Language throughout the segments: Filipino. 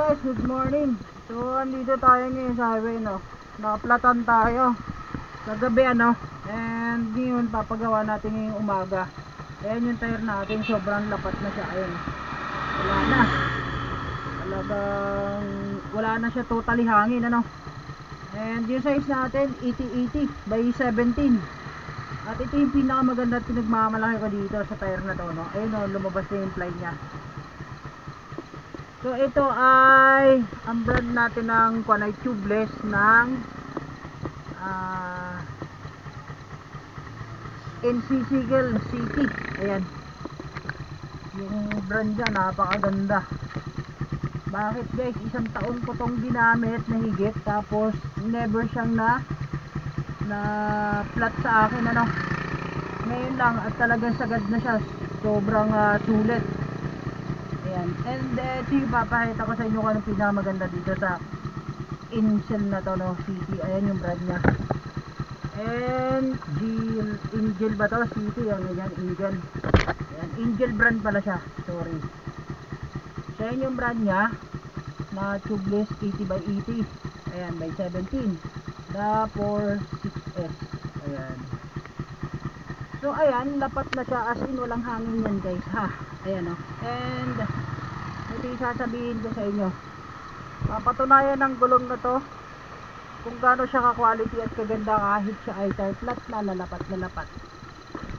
guys, good morning. So andito tayo ngayon sa highway, no. Nakaplatan tayo kagabi, ano. And ngayon papagawa natin ngayong umaga. Ayan yung tire natin, sobrang lapat na siya. Ayun, wala na. Talagang wala na siya, totally hangin, ano. And yung size natin 80-80 by 17. At ito yung pinakamaganda at pinagmamalaki ko dito sa tire na to, no. Ayun, no, lumabas na yung ply niya. So ito ay ang brand natin ng Kuanay tubeless ng NCCL City. Ayan, yung brand niya, napakaganda. Bakit guys, isang taon ko tong ginamit na higit, tapos never siyang na flat sa akin, ano. Ngayon lang at talagang sagad na siya, sobrang sulit. Ayan. And ito yung papakita ko sa inyo kung anong pinakamaganda dito sa Incel na to, no, City. Ayan yung brand nya. And Angel ba to? City. Ayan, Angel. Ayan, Angel brand pala siya. Sorry. So ayan yung brand nya na tubeless 80 by 80. Ayan, by 17. Na 46S. Ayan. So ayan, lapat na siya, as in walang hangin yan guys, ha. Ayan, o. And ito yung sasabihin ko sa inyo, papatunayan ng gulong na to kung gaano siya ka-quality at kaganda kahit siya ay tire flat na nalapat na lapat.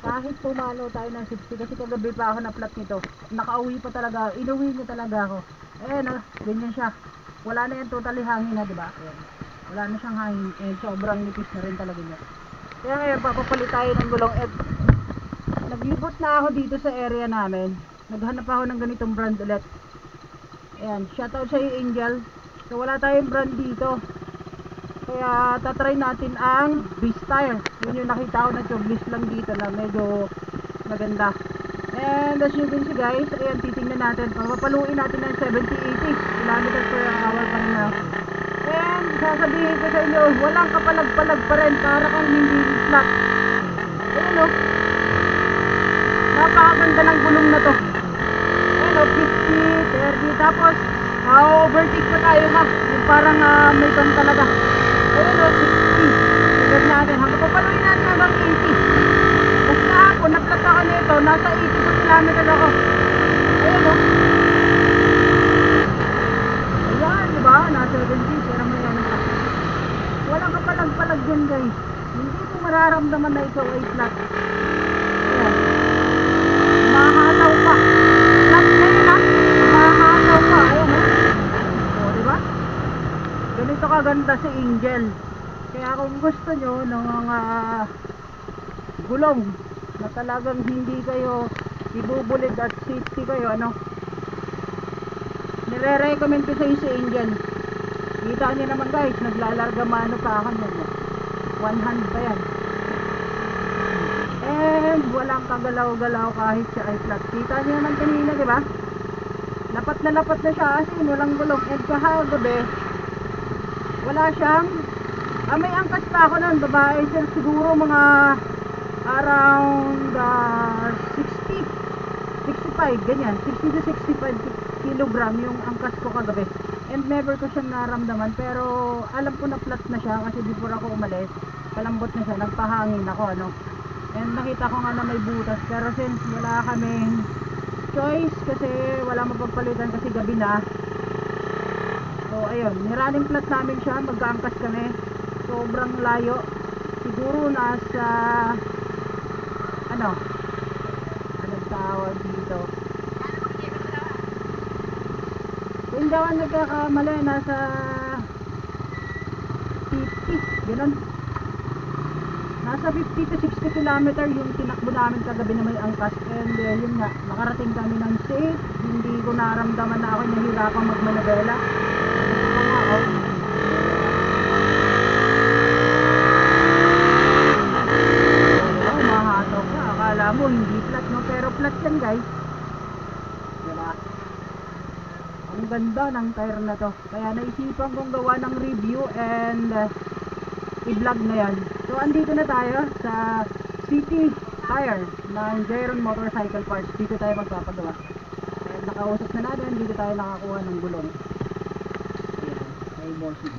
Kahit pumalo tayo ng 60, kasi kagabi pa ako na flat nito, nakauwi pa talaga, inuwi niya talaga ako. Ayan, o, ganyan siya, wala na yan, totally hangin na, diba? Ayan, wala na siyang hangin, and sobrang nipis na rin talaga niya. Kaya ngayon papapalit tayo ng gulong. At naglibot na ako dito sa area namin, naghanap ako ng ganitong brand ulit. Ayan, shoutout sa iyo Angel. So wala tayong brand dito, kaya tatry natin ang Beast tire. Yun yung nakita ko na tubeless lang dito na medyo maganda. And as you can see guys, ayan, titingnan natin, papapaluin natin ng 70-80 km per hour pa rin na. And sasabihin ko sa inyo, walang kapalag-palag pa rin, para kang hindi flat. Ayan, o, napakaganda ng gulong na to. Ayan, o, 50, 30, tapos overtake pa tayo, ha, yung parang may ban talaga. Ayan, o, 60. Sagad natin, hanggang papaluin natin hanggang 80. Basta ako, na-flat ako nito, nasa 80 km ako. Ayan, o, ayan, diba, nasa 70. Walang kapalag-palag dyan guys, hindi mo mararamdaman na ikaw ay flat. Ayan, mahalaw pa, flat na yun, ha, mahalaw pa. Ayan, o, diba, ganito kaganda si Angel. Kaya kung gusto nyo ng mga gulong na talagang hindi kayo ibubulid at safety kayo, ano, nire-recommend ko sa iyo si Angel. Kita niyo naman guys, naglalarga mano pa ako nyo. One hand pa yan. And walang kagalaw-galaw kahit siya ay flat. Kita niyo naman kanina, diba? Lapat na siya, as in walang gulong. And kahagabi, wala siyang may angkas pa ako nun, babae sir, siguro mga around 60, 65, ganyan, 60 to 65 kilogram yung angkas ko kagabi. And never ko siyang naramdaman, pero alam ko na flat na siya kasi before ako umalis, palambot na siya, nagpahangin ako, ano. And nakita ko nga na may butas, pero since wala kaming choice kasi wala mapagpalitan kasi gabi na, so ayun, nirunning flat namin siya, magkaangkas kami, sobrang layo, siguro nasa anong tawag dito, kung daw ang nagkakamali, nasa 50, gano'n, nasa 50 to 60 km yung tinakbo namin kagabi na may angkas. And yun nga, nakarating kami ng safe, hindi ko naramdaman na ako nahihirapang magmanabela. Mahataw ka, akala mo hindi flat, no? Pero flat yan guys, diba? Ang ganda ng tire na to, kaya naisipan kong gawa ng review and i-vlog na yan. So andito na tayo sa City Tire ng Jayron Motorcycle Parts. Dito tayo magpapagawa. And nakausap na natin, dito tayo nakakuha ng gulong. bossing.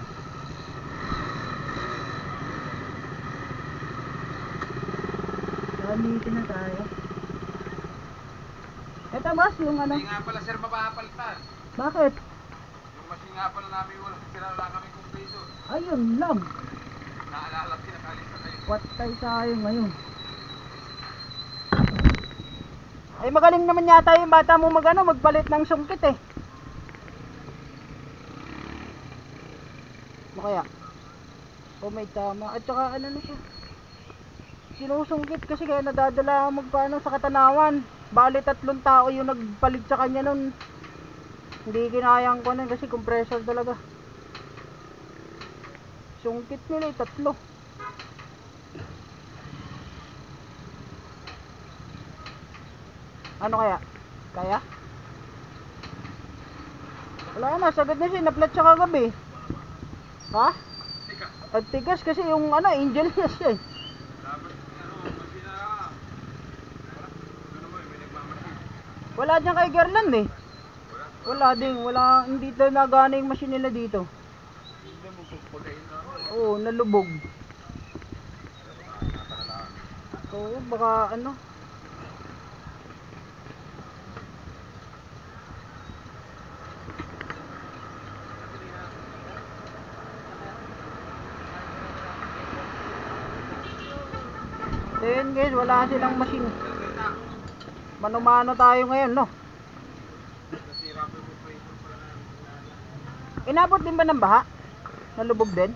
Gamitin na tayo. Ito boss, yung ano? Hindi nga pala sir mapapalitan. Bakit? Yung machine nga pala namin wala kami kumpleto. Ayun lang. Naalala pinakalis na kayo. Patay tayo ngayon. Ay magaling naman yata yung bata mo magpalit ng sungkit eh. Ano kaya? O may tama. At saka ano na siya. Sinusungkit kasi kaya nadadala magpaano sa Katanawan. Bali 3 tao yung nagpalit sa kanya nun. Hindi kinayang ko nun kasi compressor talaga. Sungkit nila 3. Ano kaya? Kaya? Wala na, sagad na siya, naplat siya kagabi. Ha? At tigas kasi yung angel niya siya eh. Dapat machine na ano mo may nagmamachine. Wala dyan kay Gerland eh. Wala din, hindi daw nagana yung machine nila dito. Hindi mo pupulayin na. Oo, nalubog. Oo, baka ano. So yun guys, wala silang machine. Mano-mano tayo ngayon, no? Nasira pa yung compressor pala na. Inabot din ba ng baha? Nalubog din?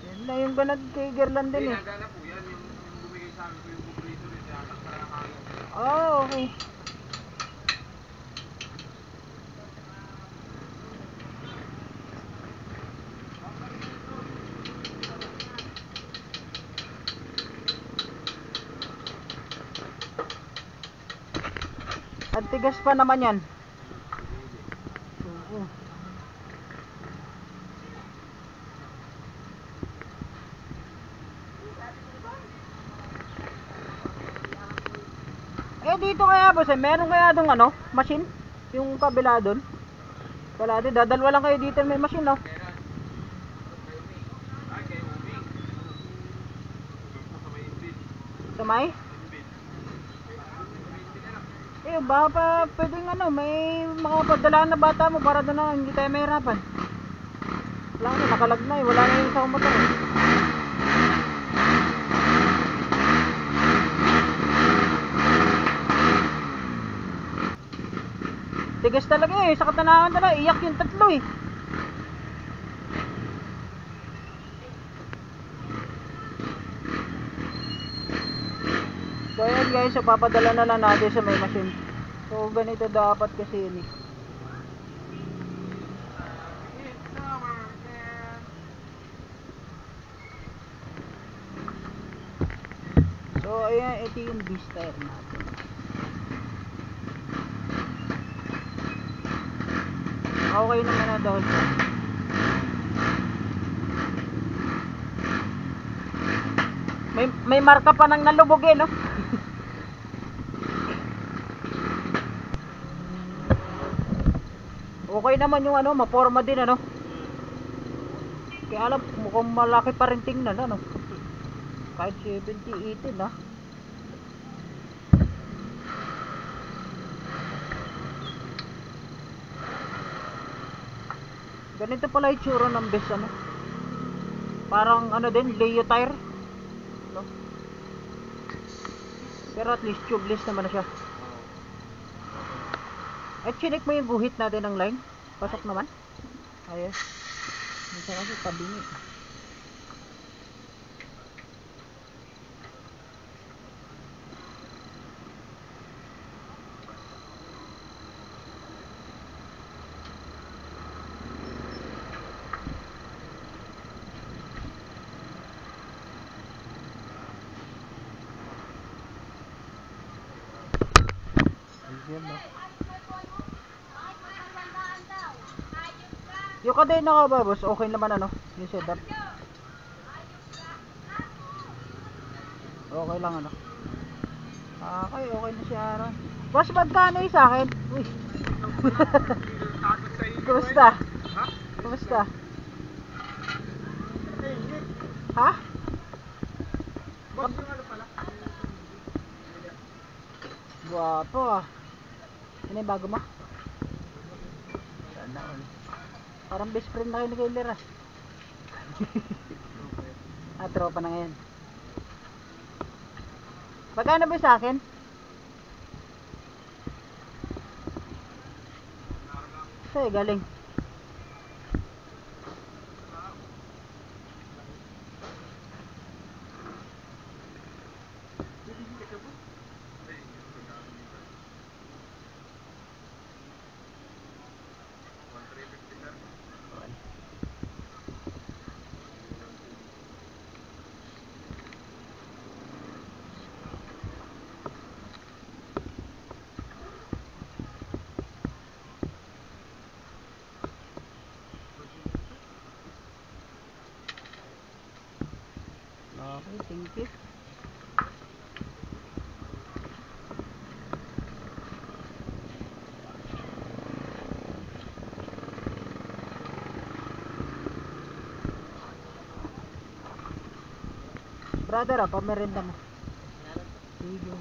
Yun na yung ganad kay Gerland din eh. Nagana po yan yung bumigay sa amin ko yung compressor yung tinatak para nakakain. Ah, okay. At tigas pa naman yan. Oo. Eh dito kaya boss meron kaya dong machine? Yung kabila doon? Wala din, dadalwa lang kayo dito may machine no? Ay kay Uming. Sa may inbit. Sa may? Eh baka pa pwedeng may makapadala na bata mo para doon na hindi tayo mahirapan. Wala na, nakalag na eh, wala na yung isang motor eh. Tigas talaga eh, sa Katanawan talaga, iyak yung 3 eh. So ayan guys, so papadala na lang natin sa may machine. So ganito dapat kasi yun eh. It's summer again. So ayan, ito yung beast tire natin. Okay naman na daw siya. May marka pa ng nalubog eh no? Okay naman yung maporma din Kaya alam, mukhang malaki pa rin tingnan kahit 70-80 na. Ganito pala yung tsura ng best parang din, Leo tire no? Pero at least tubeless naman na siya. At chinik mo yung guhit natin ng line. Pasok naman. Ayos. Minsan kasi tabingi. Ayun no. Yung kadena ka ba boss, okay naman yung setup. Okay lang okay na siya Aaron. Boss, magkano sa akin? Uy. Takot sa iyo. Kumusta? Ha? Kumusta? Ha? Boss, yung ano pala? Guwapo ah. Ano yung bago mo? Sana all. Parang best friend na kayo ni Kyler ah. Tropa na ngayon. Magkano ba sa akin? Sa'yo galing. Okay, thank you. Brother, pamerenda mo. Sige.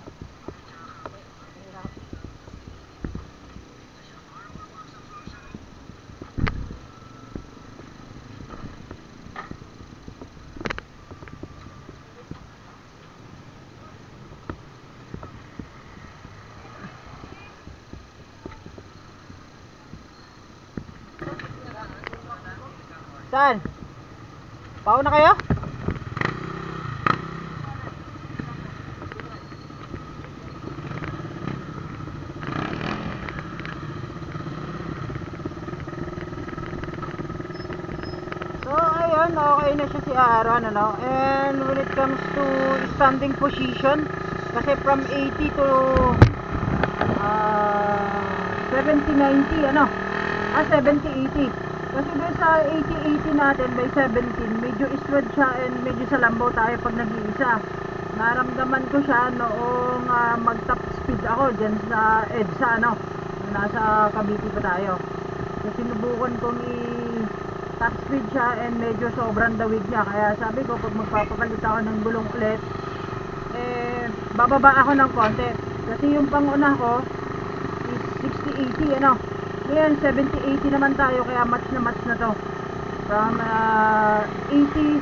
Saan? Pauna kayo? So ayun, okay na siya si Aaron, ano? And when it comes to standing position, kasi from 80 to 70-90, ano? 70-80. Kasi doon sa 80-80 natin by 17, medyo iswad siya and medyo sa lambaw tayo pag nag-iisa. Naramdaman ko siya noong mag-top speed ako dyan sa EDSA, ano? Nasa Cavite pa tayo. So sinubukan kong top speed siya and medyo sobrang dawid niya. Kaya sabi ko pag magpapapalit ako ng gulong ulit, bababa ako ng konti. Kasi yung panguna ko is 60-80, ano? Ngayon 70-80 naman tayo, kaya match na to. From 80-90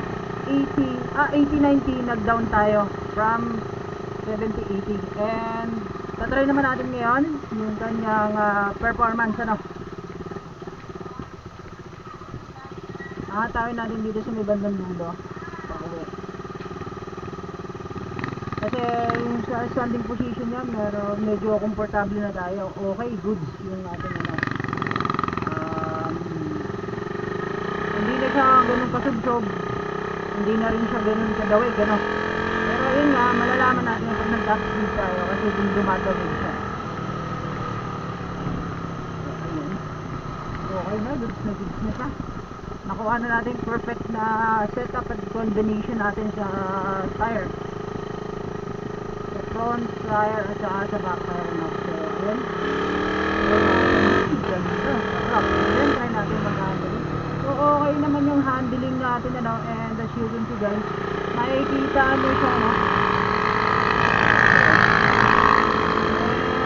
nag-down tayo from 70-80. And tatry naman natin ngayon yung kanyang performance, ano. Tawin natin dito sa may bandang dulo. Kasi yung sa standing position niya, medyo komportable na tayo. Okay, goods yung ating ano. Hindi na siya ganun kasubsob, hindi na rin siya ganun kadawig, ano. Pero yun nga, malalaman natin pag nag-top speed tayo kasi dun dumadawig siya. So, okay na, goods na siya. Nakuha na natin perfect na setup at combination natin sa tire, sa front tire at saka sa back tire, no? So, ayun. Ganda, sarap. Then, try natin mag-handling. So, okay naman yung handling natin, ano, and as you can see guys, makikita nyo siya, no?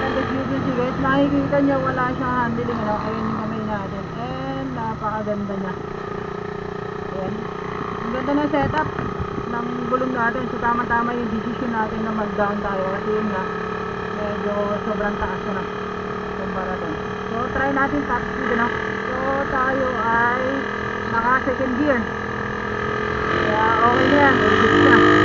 And as you can see guys, makikita nyo wala siyang handling, ano? Ayun yung kamay natin, and napakaganda niya. Ayan. Ang ganda na setup ng gulong natin, so tama-tama yung decision natin na mag-down tayo, kasi yun nga, medyo sobrang taas na kumpara dun. So, try natin top speed, ano? So, tayo ay naka second gear. Kaya, okay na yan. Very good na.